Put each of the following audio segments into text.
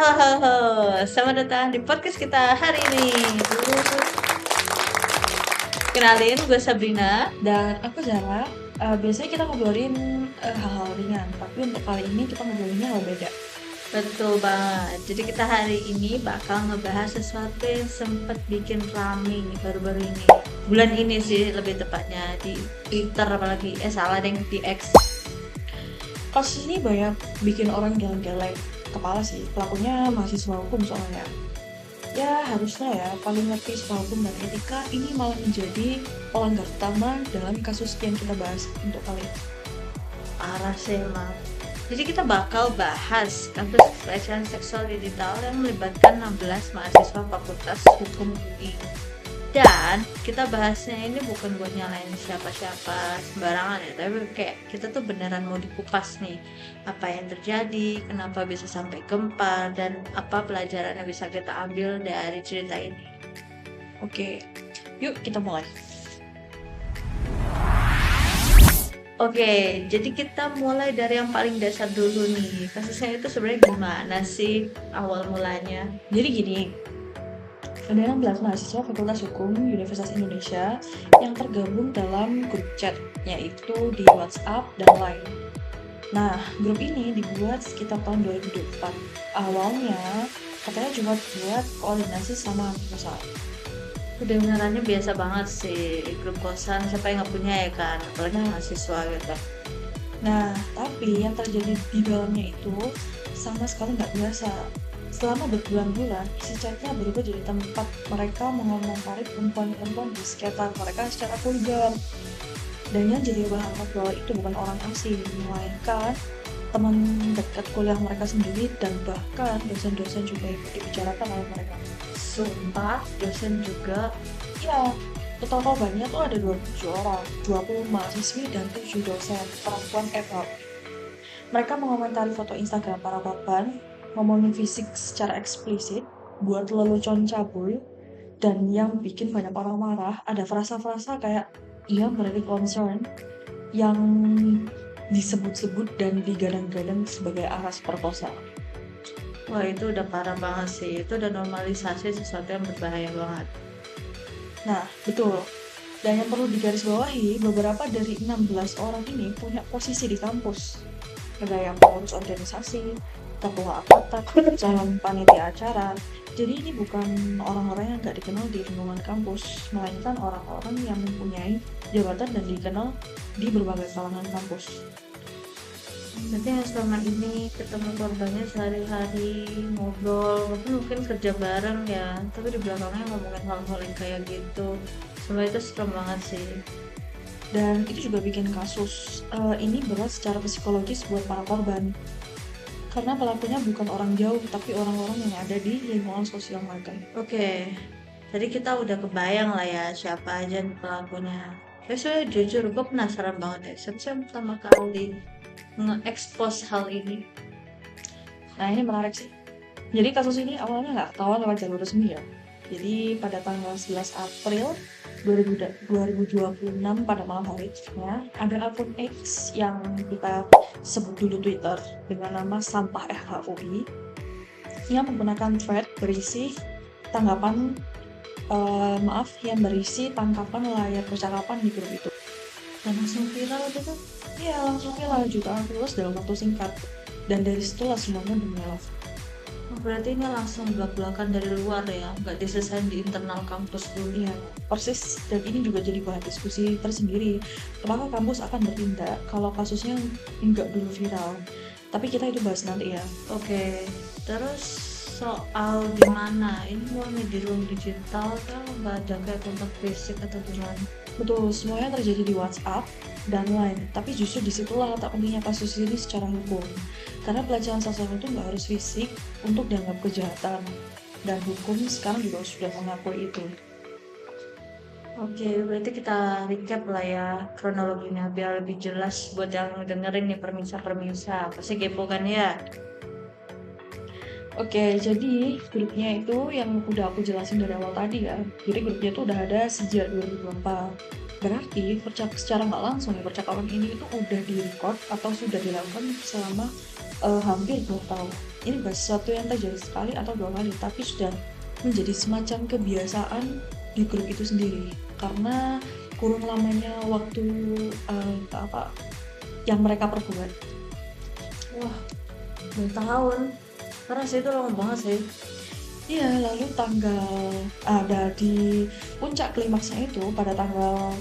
Halo, selamat datang di podcast kita hari ini. Kenalin, gue Sabrina. Dan aku Zara. Biasanya kita ngobrolin hal-hal ringan, tapi untuk kali ini kita ngobrolinnya hal beda. Betul banget. Jadi kita hari ini bakal ngebahas sesuatu yang sempat bikin rame nih baru-baru ini. Bulan ini sih lebih tepatnya di Twitter apalagi. Salah deh, di X. Kasus ini banyak bikin orang geleng-geleng kepala sih. Pelakunya mahasiswa hukum soalnya. Ya harusnya ya paling ngerti soal hukum dan etika, ini malah menjadi pelanggar utama dalam kasus yang kita bahas untuk kali ini. Parah sih emang. Jadi kita bakal bahas kasus pelecehan seksual digital yang melibatkan 16 mahasiswa Fakultas Hukum UI. Dan kita bahasnya ini bukan buat nyalain siapa-siapa sembarangan ya, tapi kayak kita tuh beneran mau dikupas nih apa yang terjadi, kenapa bisa sampai gempar, dan apa pelajaran yang bisa kita ambil dari cerita ini. Oke, yuk kita mulai. Oke, jadi kita mulai dari yang paling dasar dulu nih. Kasusnya itu sebenarnya gimana sih awal mulanya? Jadi gini, ada 16 mahasiswa Fakultas Hukum Universitas Indonesia yang tergabung dalam grup chat, yaitu di WhatsApp dan Line. Nah, grup ini dibuat sekitar tahun 2024. Awalnya, katanya cuma buat koordinasi sama perusahaan. Kedengarannya biasa banget sih, grup kosan siapa yang nggak punya ya kan, apalagi mahasiswa gitu. Nah, tapi yang terjadi di dalamnya itu sama sekali nggak biasa. Selama berbulan-bulan, isi chatnya berubah jadi tempat mereka mengomentari perempuan-perempuan di sekitar mereka secara vulgar. Dan yang jadi bahan bahwa itu bukan orang asing, melainkan teman dekat kuliah mereka sendiri dan bahkan dosen-dosen juga yang dibicarakan oleh mereka. Sumpah, dosen juga. Ya, total korbannya tuh ada 27 orang, 20 mahasiswi dan 7 dosen perempuan FH. Mereka mengomentari foto Instagram para korban, ngomongin fisik secara eksplisit, buat lelucon cabul, dan yang bikin banyak orang marah, ada frasa-frasa kayak iya very concern yang disebut-sebut dan digadang-gadang sebagai aras perkosaan. Wah, itu udah parah banget sih, itu udah normalisasi sesuatu yang berbahaya banget. Nah, betul. Dan yang perlu digarisbawahi, beberapa dari 16 orang ini punya posisi di kampus. Ada yang pengurus organisasi, ketua angkatan, calon panitia acara. Jadi ini bukan orang-orang yang nggak dikenal di lingkungan kampus, melainkan orang-orang yang mempunyai jabatan dan dikenal di berbagai kalangan kampus. Berarti yang selama ini ketemu korbannya sehari-hari, ngobrol, mungkin kerja bareng ya, tapi di belakangnya ngomongin hal-hal yang kayak gitu. Semua itu serem banget sih. Dan itu juga bikin kasus ini berat secara psikologis buat para korban. Karena pelakunya bukan orang jauh, tapi orang-orang yang ada di lingkungan sosial mereka. Oke, tadi kita udah kebayang lah ya siapa aja nih pelakunya. Ya saya jujur, gue penasaran banget ya, siapa sih yang pertama kali nge-expose hal ini? Nah ini menarik sih. Jadi kasus ini awalnya nggak ketahuan lewat jalur resmi ya. Jadi pada tanggal 11 April 2026 pada malam harinya ada akun X yang kita sebut dulu Twitter dengan nama Sampah FHUI yang menggunakan thread berisi tanggapan yang berisi tangkapan layar percakapan di grup itu. Dan langsung viral gitu. Iya, langsung viral jutaan views dalam waktu singkat. Dan dari situlah semuanya bermelok. Oh, berarti ini langsung belak-belakan dari luar ya, nggak diselesain di internal kampus dulu. Iya, persis. Dan ini juga jadi bahan diskusi tersendiri. Apakah kampus akan bertindak kalau kasusnya nggak dulu viral? Tapi kita itu bahas nanti ya. Oke, terus soal di mana ini murni di ruang digital kan, nggak ada kayak kontak fisik atau gimana? Betul, semuanya terjadi di WhatsApp dan Line. Tapi justru disitulah letak pentingnya kasus ini secara hukum. Karena pelecehan seksual itu nggak harus fisik untuk dianggap kejahatan. Dan hukum sekarang juga sudah mengakui itu. Oke, berarti kita recap lah ya kronologinya biar lebih jelas buat yang dengerin nih permisa. Pasti kepo kan ya? Oke, jadi grupnya itu yang udah aku jelasin dari awal tadi ya. Jadi grupnya itu udah ada sejak 2024. Berarti secara nggak langsung ya percakapan ini itu udah direcord atau sudah dilakukan selama hampir 2 tahun. Ini bukan sesuatu yang terjadi sekali atau 2 kali, tapi sudah menjadi semacam kebiasaan di grup itu sendiri. Karena kurun lamanya waktu, yang mereka perbuat. Wah, 2 tahun. Parah sih, itu lama banget sih. Iya, lalu ada di puncak klimaksnya itu pada tanggal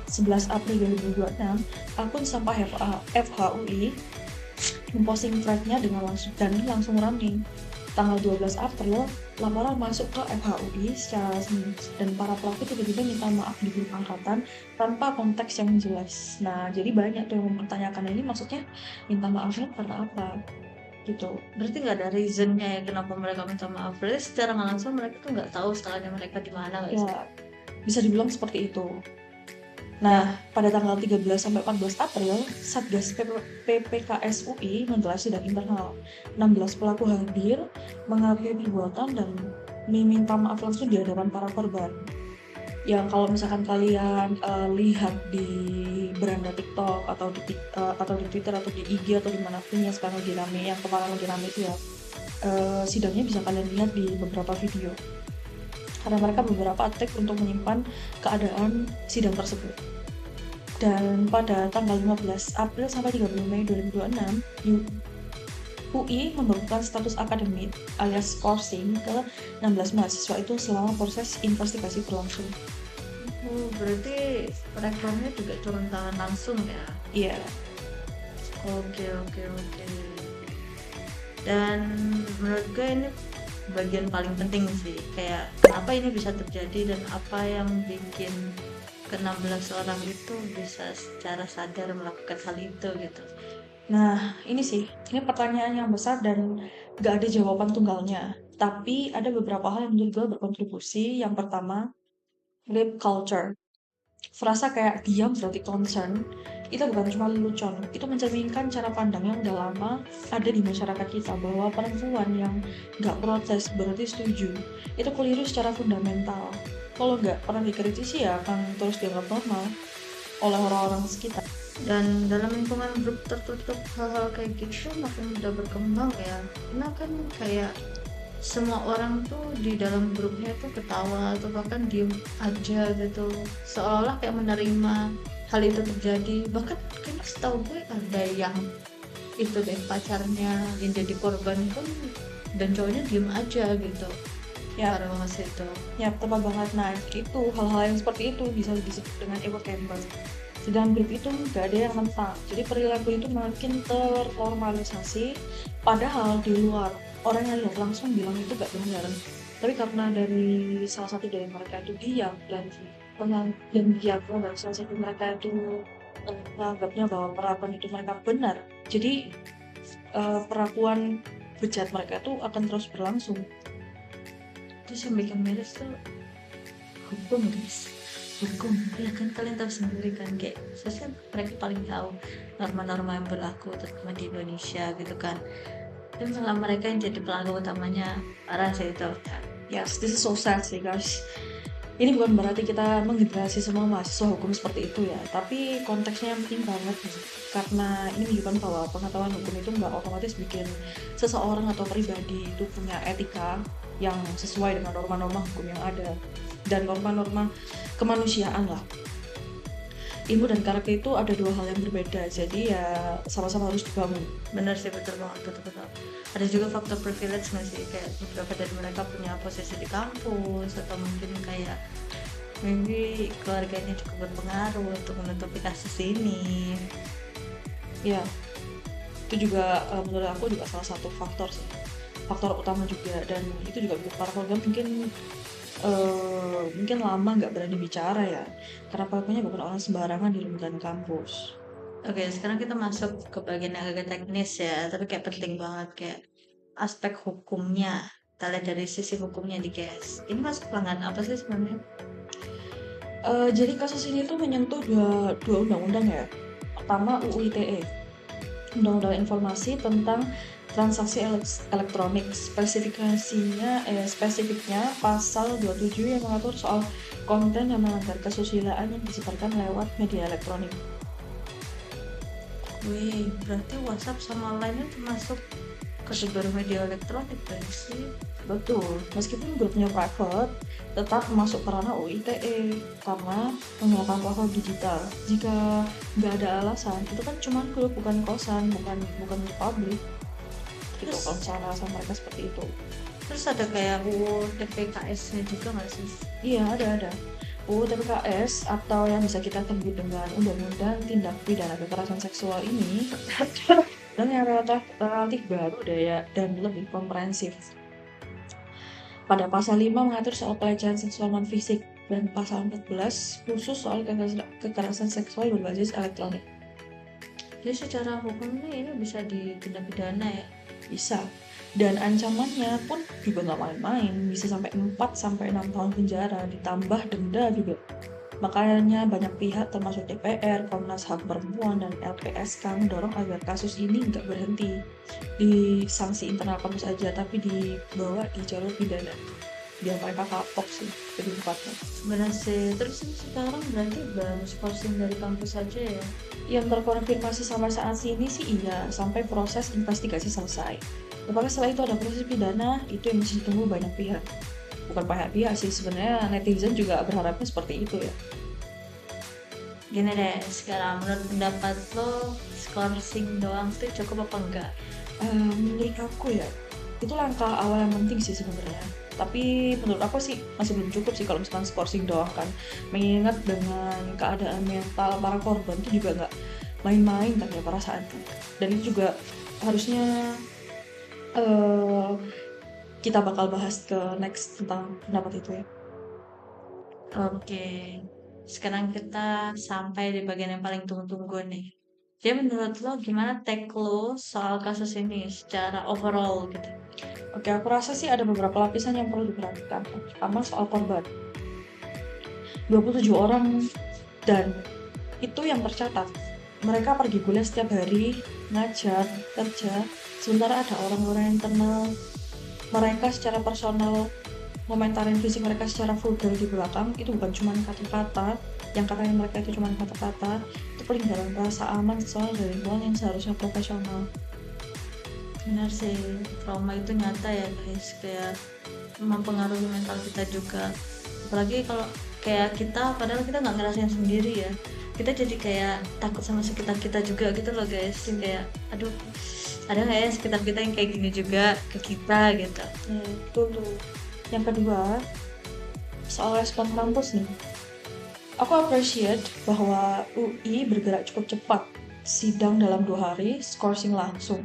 11 April 2026, akun sampah FHUI memposting thread-nya dengan langsung running. Tanggal 12 April, laporan masuk ke FHUI secara resmi dan para pelaku tiba-tiba minta maaf di grup angkatan tanpa konteks yang jelas. Nah, jadi banyak tuh yang mempertanyakan ini maksudnya minta maafnya karena apa gitu. Berarti nggak ada reason-nya ya kenapa mereka minta maaf. Berarti secara nggak langsung mereka tuh nggak tahu salahnya mereka di mana nggak sih? Ya, bisa dibilang seperti itu. Nah, pada tanggal 13 sampai 14 April, Satgas PPKS UI menggelar sidang internal. 16 pelaku hadir, mengakui perbuatan dan meminta maaf langsung di hadapan para korban. Yang kalau misalkan kalian lihat di beranda TikTok atau di Twitter atau di IG atau dimanapun yang sekarang lagi rame, yang kemarin lagi rame itu ya, sidangnya bisa kalian lihat di beberapa video. Karena mereka beberapa take untuk menyimpan keadaan sidang tersebut. Dan pada tanggal 15 April sampai 30 Mei 2026, UI membuka status akademik alias coursing ke 16 mahasiswa itu selama proses investigasi berlangsung. Berarti rektornya juga turun tangan langsung ya? Iya. Oke. Dan menurut gue ini bagian paling penting sih, kayak kenapa ini bisa terjadi dan apa yang bikin ke-16 orang itu bisa secara sadar melakukan hal itu gitu. Nah, ini pertanyaan yang besar dan gak ada jawaban tunggalnya. Tapi ada beberapa hal yang menurut gue berkontribusi. Yang pertama, rape culture. Frasa kayak diam berarti concern, itu bukan cuma lelucon, itu mencerminkan cara pandang yang udah lama ada di masyarakat kita bahwa perempuan yang nggak protes berarti setuju. Itu keliru secara fundamental. Kalau nggak pernah dikritisi ya akan terus dianggap normal oleh orang-orang sekitar. Dan dalam lingkungan grup tertutup hal-hal kayak gitu makin mudah berkembang ya, karena kan kayak semua orang tuh di dalam grupnya tuh ketawa atau bahkan diem aja gitu, seolah-olah kayak menerima hal itu terjadi. Bahkan kayaknya setahu gue ada yang itu deh, pacarnya yang jadi korban pun dan cowoknya diem aja gitu Ya, karena mas itu. ya tepat banget. Nah, itu hal-hal yang seperti itu bisa disebut dengan echo chamber. Di dalam grup itu nggak ada yang menentang, jadi perilaku itu makin ternormalisasi, padahal di luar orang yang lihat langsung bilang itu gak benar. Tapi karena dari salah satu dari mereka itu diam dan salah satu mereka itu menganggapnya bahwa perlakuan itu mereka benar, jadi perlakuan bejat mereka itu akan terus berlangsung. Terus yang bikin miris tuh hukum guys, hukum ya kan, kalian tahu sendiri kan, kayak seharusnya mereka paling tahu norma-norma yang berlaku terutama di Indonesia gitu kan, dan malah mereka yang jadi pelaku utamanya. Parah sih itu. Yes, this is so sad sih guys. Ini bukan berarti kita menggenerasi semua mahasiswa hukum seperti itu ya, tapi konteksnya yang penting banget nih. Karena ini menunjukkan bahwa pengetahuan hukum itu nggak otomatis bikin seseorang atau pribadi itu punya etika yang sesuai dengan norma-norma hukum yang ada dan norma-norma kemanusiaan lah. Ilmu dan karakter itu ada dua hal yang berbeda, jadi ya sama-sama harus dibangun. Bener sih, betul banget, betul. Ada juga faktor privilege nggak sih, kayak beberapa dari mereka punya posisi di kampus atau mungkin kayak maybe keluarganya cukup berpengaruh untuk menutupi kasus ini. Ya, itu juga menurut aku juga salah satu faktor sih, faktor utama juga. Dan itu juga bikin para korban mungkin lama nggak berani bicara ya, karena pelakunya bukan orang sembarangan di lingkungan kampus. Oke, sekarang kita masuk ke bagian yang agak teknis ya, tapi kayak penting banget, kayak aspek hukumnya. Kita lihat dari sisi hukumnya di guys. Ini masuk pelanggaran apa sih sebenarnya? Jadi kasus ini tuh menyentuh dua undang-undang ya. Pertama UU ITE, Undang-Undang Informasi tentang Transaksi Elektronik. Spesifiknya pasal 27 yang mengatur soal konten yang melanggar kesusilaan yang disebarkan lewat media elektronik. Wih, berarti WhatsApp sama Line itu termasuk kategori media elektronik kan sih? Betul, meskipun grupnya private, tetap masuk ke ranah UU ITE karena menggunakan platform digital. Jika nggak ada alasan, itu kan cuma grup, bukan kosan, bukan publik. Gitu Terus kalau misalnya alasan mereka seperti itu. terus ada kayak UU TPKS-nya juga nggak sih? Iya, ada. UU TPKS atau yang bisa kita sebut dengan Undang-Undang Tindak Pidana Kekerasan Seksual ini dan yang relatif baru deh ya dan lebih komprehensif. Pada pasal 5 mengatur soal pelecehan seksual non-fisik dan pasal 14 khusus soal kekerasan seksual berbasis elektronik. Jadi secara hukumnya ini bisa ditindak pidana ya? Bisa. Dan ancamannya pun juga nggak main-main, bisa sampai 4 sampai 6 tahun penjara, ditambah denda juga. Makanya banyak pihak termasuk DPR, Komnas HAM Perempuan, dan LPSK mendorong agar kasus ini nggak berhenti di sanksi internal kampus aja, tapi dibawa di jalur pidana. Biar mereka kapok sih, lebih tepatnya. Benar sih. Terus ini sekarang berarti baru skorsing dari kampus saja ya? Yang terkonfirmasi sampai saat ini sih iya, sampai proses investigasi selesai. Apakah setelah itu ada proses pidana, itu yang masih ditunggu banyak pihak. Bukan banyak pihak sih, sebenarnya netizen juga berharapnya seperti itu ya. Gini deh, sekarang menurut pendapat lo, skorsing doang tuh cukup apa enggak? Menurut aku ya, itu langkah awal yang penting sih sebenarnya. Tapi menurut aku sih masih belum cukup sih kalau misalkan skorsing doang kan. Mengingat dengan keadaan mental para korban itu juga nggak main-main kan ya perasaannya. Dan itu juga harusnya eh kita bakal bahas ke next tentang pendapat itu ya. Oke, sekarang kita sampai di bagian yang paling tunggu-tunggu nih. Jadi menurut lo gimana take lo soal kasus ini secara overall gitu? Oke, aku rasa sih ada beberapa lapisan yang perlu diperhatikan. Pertama soal korban. 27 orang dan itu yang tercatat. Mereka pergi kuliah setiap hari, ngajar, kerja, sementara ada orang-orang yang kenal mereka secara personal, komentarin fisik mereka secara vulgar di belakang, itu bukan cuma kata-kata, yang katanya mereka itu cuma kata-kata, itu pelanggaran rasa aman seseorang dari lingkungan yang seharusnya profesional. Benar sih, trauma itu nyata ya guys, kayak mempengaruhi mental kita juga. Apalagi kalau kayak kita, padahal kita nggak ngerasain sendiri ya. Kita jadi kayak takut sama sekitar kita juga gitu loh guys. Kayak, aduh, ada nggak ya sekitar kita yang kayak gini juga ke kita gitu. Betul tuh. Yang kedua, soal respon kampus nih. Aku appreciate bahwa UI bergerak cukup cepat. Sidang dalam 2 hari, skorsing langsung.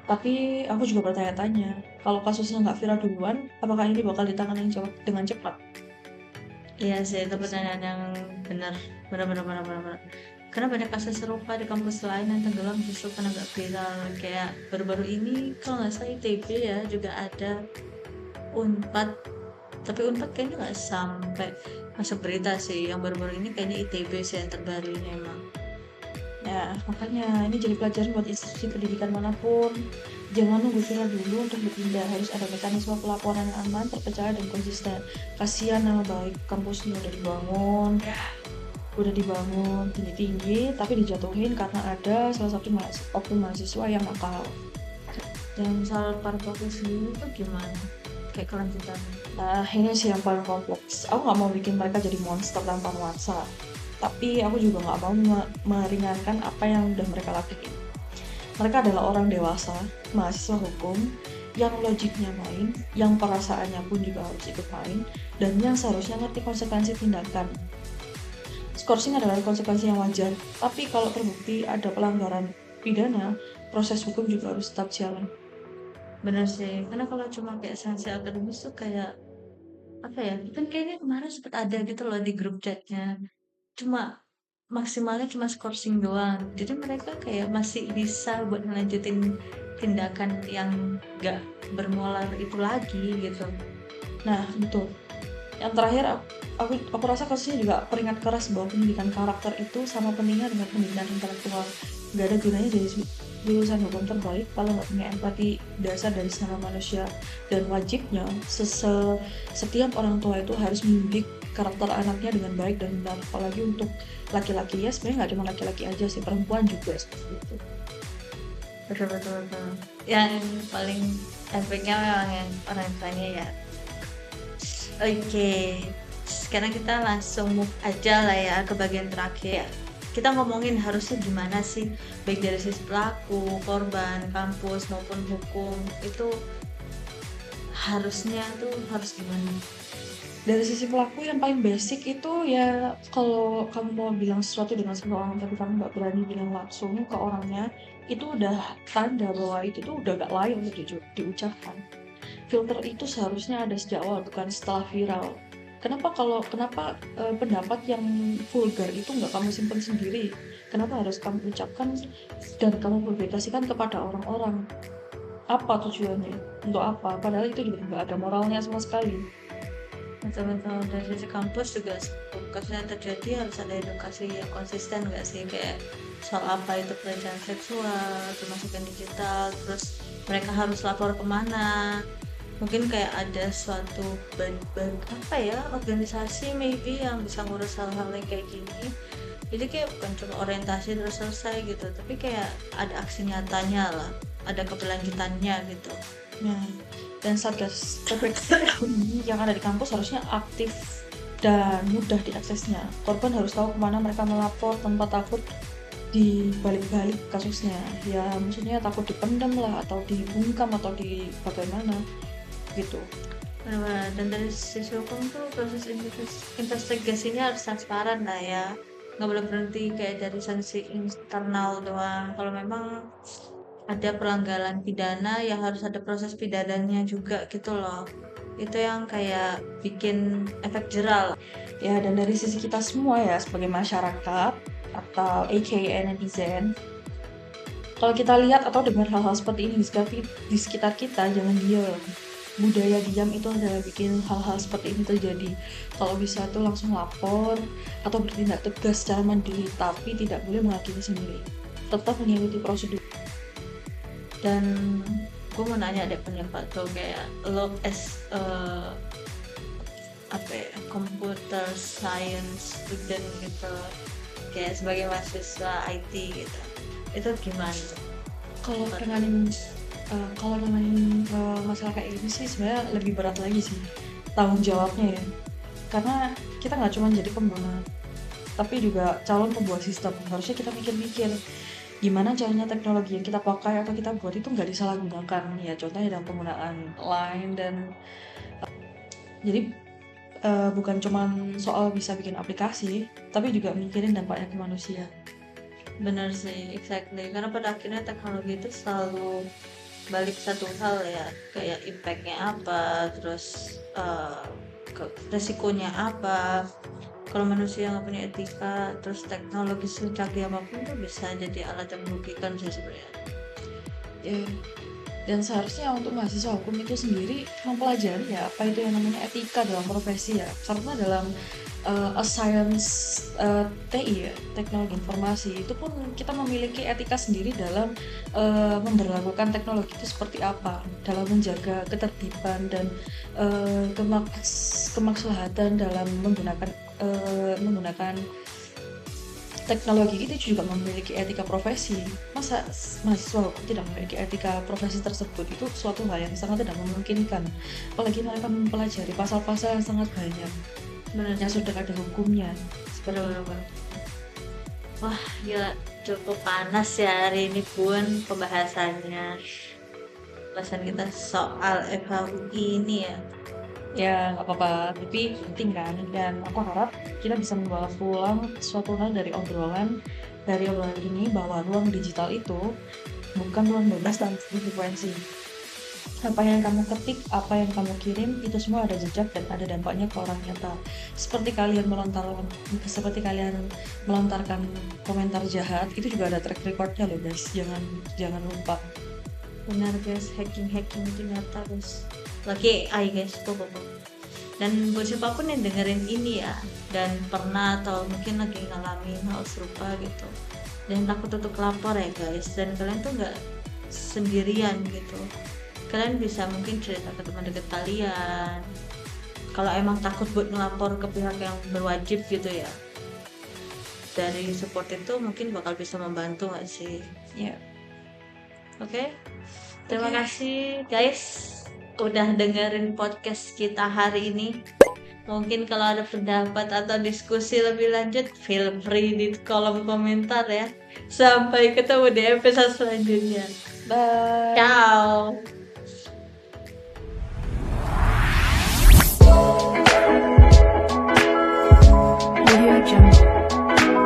Tapi aku juga bertanya-tanya, kalau kasusnya nggak viral duluan, apakah ini bakal ditangani dengan cepat? Iya sih, itu pertanyaan yang benar, benar. Karena banyak kasus serupa di kampus lain yang tenggelam justru karena nggak viral. Kayak baru-baru ini kalau nggak salah ITB ya juga ada Unpad, tapi Unpad kayaknya nggak sampai masuk berita sih. Yang baru-baru ini kayaknya ITB sih yang terbaru ini emang. Ya, makanya ini jadi pelajaran buat institusi pendidikan manapun. Jangan nunggu viral dulu untuk berpindah. Harus ada mekanisme pelaporan yang aman, terpercaya, dan konsisten. Kasihan nama baik kampusnya udah dibangun tinggi-tinggi, tapi dijatuhin karena ada salah satu oknum mahasiswa yang nakal. Dan soal parpol sendiri tuh gimana? Kayak kelanjutannya. Nah, ini sih yang paling kompleks. Aku nggak mau bikin mereka jadi monster tanpa nuansa. Tapi aku juga nggak mau meringankan apa yang udah mereka lakuin. Mereka adalah orang dewasa, mahasiswa hukum, yang logiknya main, yang perasaannya pun juga harus ikut main, dan yang seharusnya ngerti konsekuensi tindakan. Skorsing adalah konsekuensi yang wajar, tapi kalau terbukti ada pelanggaran pidana, proses hukum juga harus tetap jalan. Bener sih, karena kalau cuma kayak sanksi akademis tuh kayak apa ya? Kan kayaknya kemarin sempat ada gitu loh di grup chatnya. Cuma maksimalnya cuma skorsing doang. Jadi mereka kayak masih bisa buat ngelanjutin tindakan yang gak bermolar itu lagi gitu. Nah, betul. Yang terakhir, aku rasa kasusnya juga peringat keras bahwa pendidikan karakter itu sama pentingnya dengan pendidikan intelektual. Gak ada gunanya jadi lulusan hukum terbaik kalau nggak punya empati dasar dari sesama manusia. Dan wajibnya setiap orang tua itu harus mendidik karakter anaknya dengan baik dan benar. Apalagi untuk laki-laki ya, sebenarnya nggak cuma laki-laki aja sih, perempuan juga seperti itu. betul betul betul. Yang paling efeknya memang yang orang tuanya ya. Oke, sekarang kita langsung move aja lah ya ke bagian terakhir. Kita ngomongin harusnya gimana sih, baik dari sisi pelaku, korban, kampus maupun hukum itu harusnya tuh harus gimana? Dari sisi pelaku yang paling basic itu ya kalau kamu mau bilang sesuatu dengan seseorang tapi kamu nggak berani bilang langsung ke orangnya, itu udah tanda bahwa itu tuh udah gak layak untuk diucapkan. Filter itu seharusnya ada sejak awal bukan setelah viral. Kenapa pendapat yang vulgar itu nggak kamu simpen sendiri? Kenapa harus kamu ucapkan dan kamu publikasikan kepada orang-orang? Apa tujuannya? Untuk apa? Padahal itu juga nggak ada moralnya sama sekali. Betul-betul dari sisi kampus juga sebelum kasus yang terjadi harus ada edukasi yang konsisten nggak sih, kayak soal apa itu pelecehan seksual, termasuk yang digital, terus mereka harus lapor kemana, mungkin kayak ada suatu apa ya, organisasi maybe yang bisa ngurus hal-hal yang kayak gini, jadi kayak bukan cuma orientasi terus selesai gitu, tapi kayak ada aksi nyatanya lah, ada keberlanjutannya gitu. Nah, dan Satgas PPK yang ada di kampus harusnya aktif dan mudah diaksesnya. Korban harus tahu kemana mereka melapor tanpa takut dibalik-balik kasusnya. Ya, maksudnya takut dipendam lah, atau dibungkam, atau di bagaimana gitu. Benar-benar. Dan dari sisi hukum tuh proses investigasinya harus transparan lah ya, nggak boleh berhenti kayak dari sanksi internal doang. Kalau memang ada pelanggaran pidana ya harus ada proses pidananya juga gitu loh, itu yang kayak bikin efek jeral. Ya, dan dari sisi kita semua ya sebagai masyarakat atau aka netizen, kalau kita lihat atau dengar hal-hal seperti ini di sekitar kita, jangan diam. Budaya diam itu adalah bikin hal-hal seperti ini terjadi. Kalau bisa tuh langsung lapor atau bertindak tegas secara mandiri, tapi tidak boleh menghakimi sendiri. Tetap mengikuti prosedur. Dan gue mau nanya deh pendapat lo, kayak lo as apa ya, computer science student gitu, kayak sebagai mahasiswa IT gitu, itu gimana? Kalau nanganin masalah kayak gini sih sebenarnya lebih berat lagi sih tanggung jawabnya ya. Karena kita nggak cuma jadi pengguna, tapi juga calon pembuat sistem. Harusnya kita mikir-mikir gimana caranya teknologi yang kita pakai atau kita buat itu nggak disalahgunakan. Ya contohnya dalam penggunaan line dan jadi bukan cuma soal bisa bikin aplikasi, tapi juga mikirin dampaknya ke manusia. Bener sih, exactly, karena pada akhirnya teknologi itu selalu balik satu hal ya, kayak impactnya apa, terus resikonya apa. Kalau manusia nggak punya etika, terus teknologi secanggih apapun tuh bisa jadi alat yang merugikan sih sebenarnya. Ya, dan seharusnya untuk mahasiswa hukum itu sendiri mempelajari ya apa itu yang namanya etika dalam profesi ya, karena dalam a science TI ya, teknologi informasi itu pun kita memiliki etika sendiri dalam memberlakukan teknologi itu seperti apa dalam menjaga ketertiban dan kemaslahatan dalam menggunakan teknologi. Itu juga memiliki etika profesi. Masa mahasiswa hukum tidak memiliki etika profesi tersebut? Itu suatu hal yang sangat tidak memungkinkan. Apalagi mereka mempelajari pasal-pasal yang sangat banyak. Benar Yang sudah ada hukumnya. benar. Wah gila, cukup panas ya hari ini pun pembahasannya, pembahasan kita soal FHUI ini ya. Ya nggak apa-apa, tapi penting kan. Dan aku harap kita bisa membawa pulang suatu hal dari obrolan ini, bahwa ruang digital itu bukan ruang bebas dan konsekuensi. Apa yang kamu ketik, apa yang kamu kirim, itu semua ada jejak dan ada dampaknya ke orang nyata. Seperti kalian melontarkan komentar jahat, itu juga ada track recordnya loh guys. Jangan lupa. Benar guys, hacking itu nyata guys, lagi AI guys, tuh. Dan buat siapapun yang dengerin ini ya, dan pernah atau mungkin lagi ngalamin hal serupa gitu, dan takut untuk lapor ya guys, dan kalian tuh nggak sendirian gitu, kalian bisa mungkin cerita ke teman dekat kalian kalau emang takut buat ngelapor ke pihak yang berwajib gitu ya. Dari support itu mungkin bakal bisa membantu nggak sih? Ya. Oke. Terima Oke. kasih guys udah dengerin podcast kita hari ini. Mungkin kalau ada pendapat atau diskusi lebih lanjut, feel free di kolom komentar ya. Sampai ketemu di episode selanjutnya. Bye. Ciao.